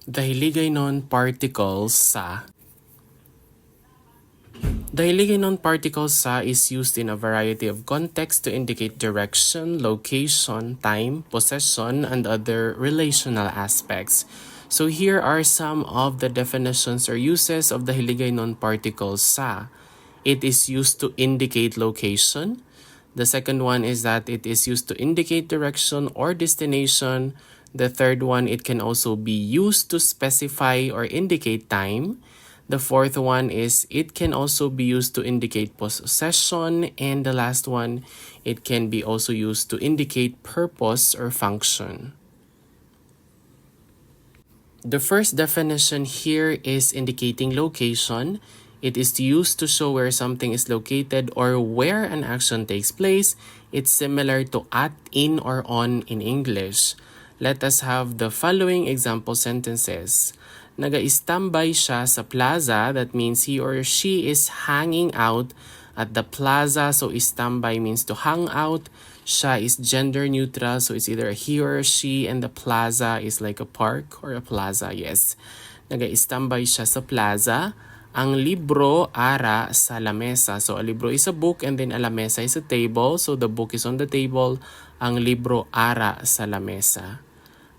The Hiligaynon particle sa. The Hiligaynon particle sa is used in a variety of contexts to indicate direction, location, time, possession, and other relational aspects. So here are some of the definitions or uses of the Hiligaynon particle sa. It is used to indicate location. The second one is that it is used to indicate direction or destination. The third one, it can also be used to specify or indicate time. The fourth one is it can also be used to indicate possession. And the last one, it can be also used to indicate purpose or function. The first definition here is indicating location. It is used to show where something is located or where an action takes place. It's similar to at, in, or on in English. Let us have the following example sentences. Naga-standby siya sa plaza. That means he or she is hanging out at the plaza. So standby means to hang out. Siya is gender neutral. So it's either he or she, and the plaza is like a park or a plaza. Yes. Naga-standby siya sa plaza. Ang libro, ara, sa lamesa. So a libro is a book and then a lamesa is a table. So the book is on the table. Ang libro, ara, sa lamesa.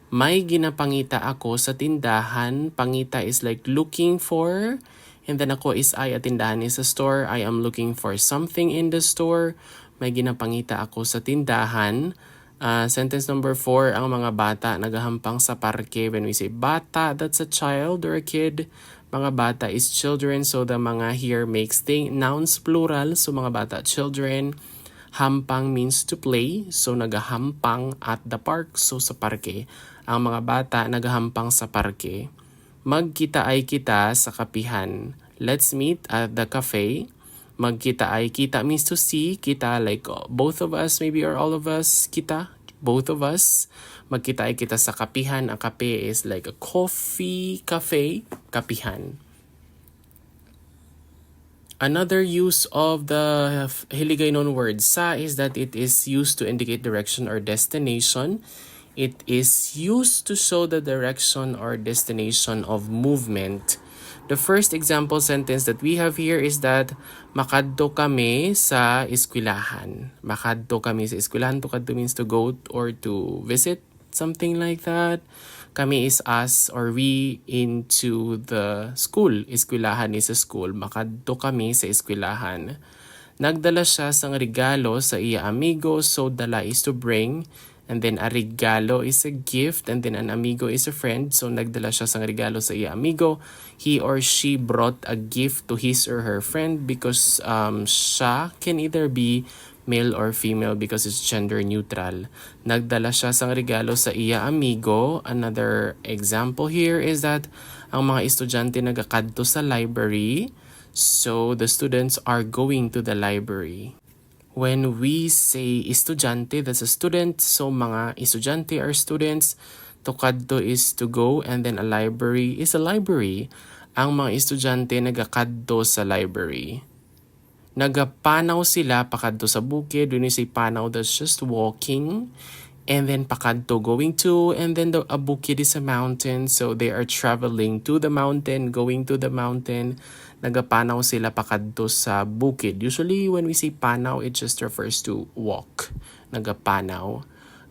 May ginapangita ako sa tindahan. Pangita is like looking for. And then ako is I, a tindahan is a store. I am looking for something in the store. May ginapangita ako sa tindahan. Sentence number 4, ang mga bata nagahampang sa parke. When we say bata, that's a child or a kid. Mga bata is children. So the mga here makes nouns plural. So mga bata, children. Hampang means to play. So nagahampang at the park. So sa parke. Ang mga bata nagahampang sa parke. Magkita ay kita sa kapihan. Let's meet at the cafe. Magkita ay kita means to see. Kita like both of us maybe or all of us. Kita, both of us. Magkita ay kita sa kapihan. Ang kape is like a coffee cafe. Kapihan. Another use of the Hiligaynon word sa is that it is used to indicate direction or destination. It is used to show the direction or destination of movement. The first example sentence that we have here is that makadto kami sa eskwelahan. Makadto kami sa eskwelahan. Tukadto means to go or to visit, something like that. Kami is us or we into the school. Eskwelahan is a school. Makadto kami sa eskwelahan. Nagdala siya sang regalo sa iya amigo. So dala is to bring. And then a regalo is a gift. And then an amigo is a friend. So nagdala siya sang regalo sa iya amigo. He or she brought a gift to his or her friend because siya can either be male or female because it's gender neutral. Nagdala siya sang regalo sa iya amigo. Another example here is that ang mga estudyante nagakadto sa library. So the students are going to the library. When we say estudyante, that's a student. So mga estudyante are students. Tukadto is to go and then a library is a library. Ang mga estudyante nagakadto sa library. Nagapanaw sila pakadto sa bukid. When we say panaw, that's just walking. And then pakadto going to. And then a bukid is a mountain. So they are traveling to the mountain, going to the mountain. Nagapanaw sila pakadto sa bukid. Usually when we say panaw, it just refers to walk. Nagapanaw.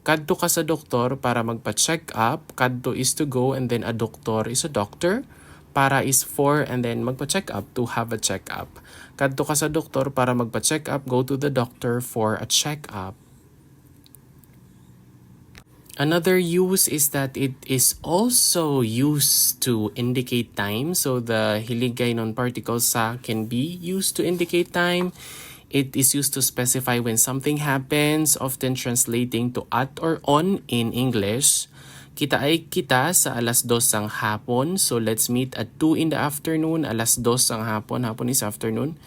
Kadto ka sa doktor para magpa-check up. Kadto is to go and then a doktor is a doctor. Para is for and then magpa-check up, to have a check up. Kadto ka sa doktor para magpa-check up, go to the doctor for a check up. Another use is that it is also used to indicate time. So the Hiligaynon particle sa can be used to indicate time. It is used to specify when something happens, often translating to at or on in English. Kita ay kita sa alas 2 sang hapon. So let's meet at 2 in the afternoon. Alas 2 sang hapon. Hapon is afternoon.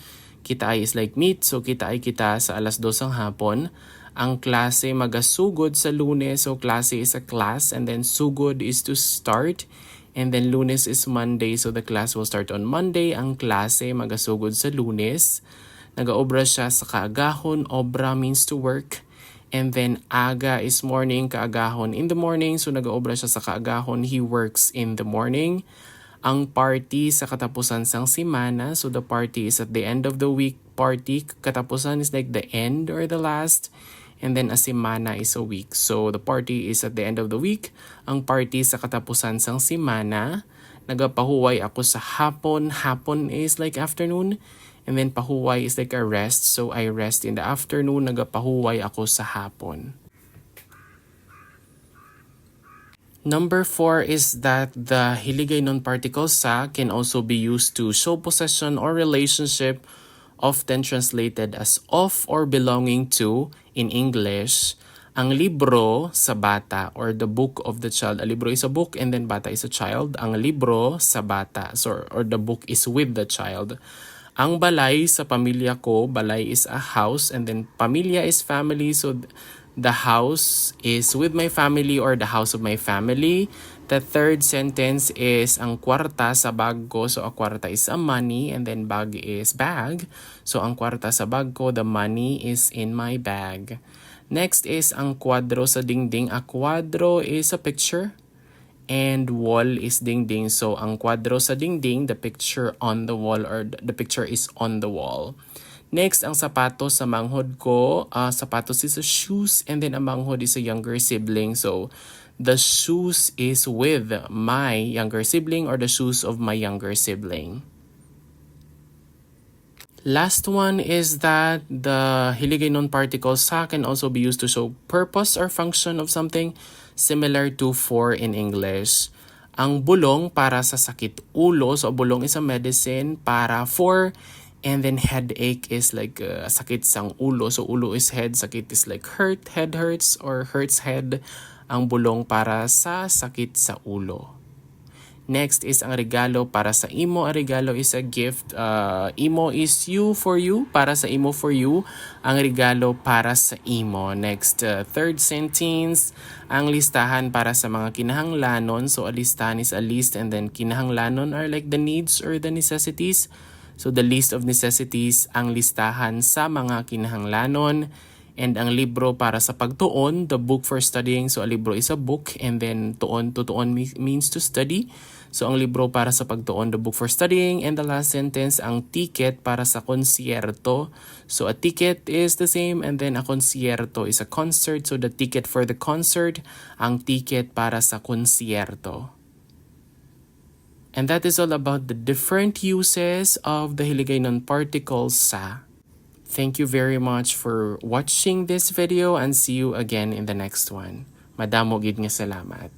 Kita ay is like meet. So kita ay kita sa alas 2 sang hapon. Ang klase magasugod sa Lunes. So klase is a class and then sugod is to start. And then Lunes is Monday. So the class will start on Monday. Ang klase magasugod sa Lunes. Nagaobra siya sa kaagahon. Obra means to work. And then aga is morning, kaagahon in the morning. So nag-aobra siya sa kaagahon. He works in the morning. Ang party sa katapusan sang semana. So the party is at the end of the week. Party, katapusan is like the end or the last. And then a semana is a week. So the party is at the end of the week. Ang party sa katapusan sang semana. Nagapahuway ako sa hapon. Hapon is like afternoon. And then pahuway is like a rest. So I rest in the afternoon. Nagapahuway ako sa hapon. Number 4 is that the Hiligaynon particle sa can also be used to show possession or relationship, often translated as of or belonging to in English. Ang libro sa bata or the book of the child. A libro is a book and then bata is a child. Ang libro sa bata or the book is with the child. Ang balay sa pamilya ko, balay is a house and then pamilya is family. So the house is with my family or the house of my family. The third sentence is ang kwarta sa bag ko. So a kwarta is a money and then bag is bag. So ang kwarta sa bag ko, the money is in my bag. Next is ang kwadro sa dingding. A kwadro is a picture and wall is dingding. So ang kwadro sa dingding, the picture on the wall or the picture is on the wall. Next, ang sapatos sa manghod ko. Sapatos is a shoes and then ang manghod is a younger sibling. So the shoes is with my younger sibling or the shoes of my younger sibling. Last one is that the Hiligaynon particle sa can also be used to show purpose or function of something, similar to for in English. Ang bulong para sa sakit ulo. So bulong is a medicine para for, and then headache is like sakit sang ulo. So ulo is head, sakit is like hurt, head hurts or hurts head. Ang bulong para sa sakit sa ulo. Next is ang regalo para sa imo. Ang regalo is a gift. Imo is you for you. Para sa imo for you. Ang regalo para sa imo. Next, third sentence. Ang listahan para sa mga kinahanglanon. So a listahan is a list and then kinahanglanon are like the needs or the necessities. So the list of necessities, ang listahan sa mga kinahanglanon. And ang libro para sa pagtuon, the book for studying. So a libro is a book and then tuon means to study. So ang libro para sa pagtuon, the book for studying. And the last sentence, ang ticket para sa konsierto. So a ticket is the same and then a konsierto is a concert. So the ticket for the concert, ang ticket para sa konsierto. And that is all about the different uses of the Hiligaynon particle sa. Thank you very much for watching this video and see you again in the next one. Madamo gid nga salamat.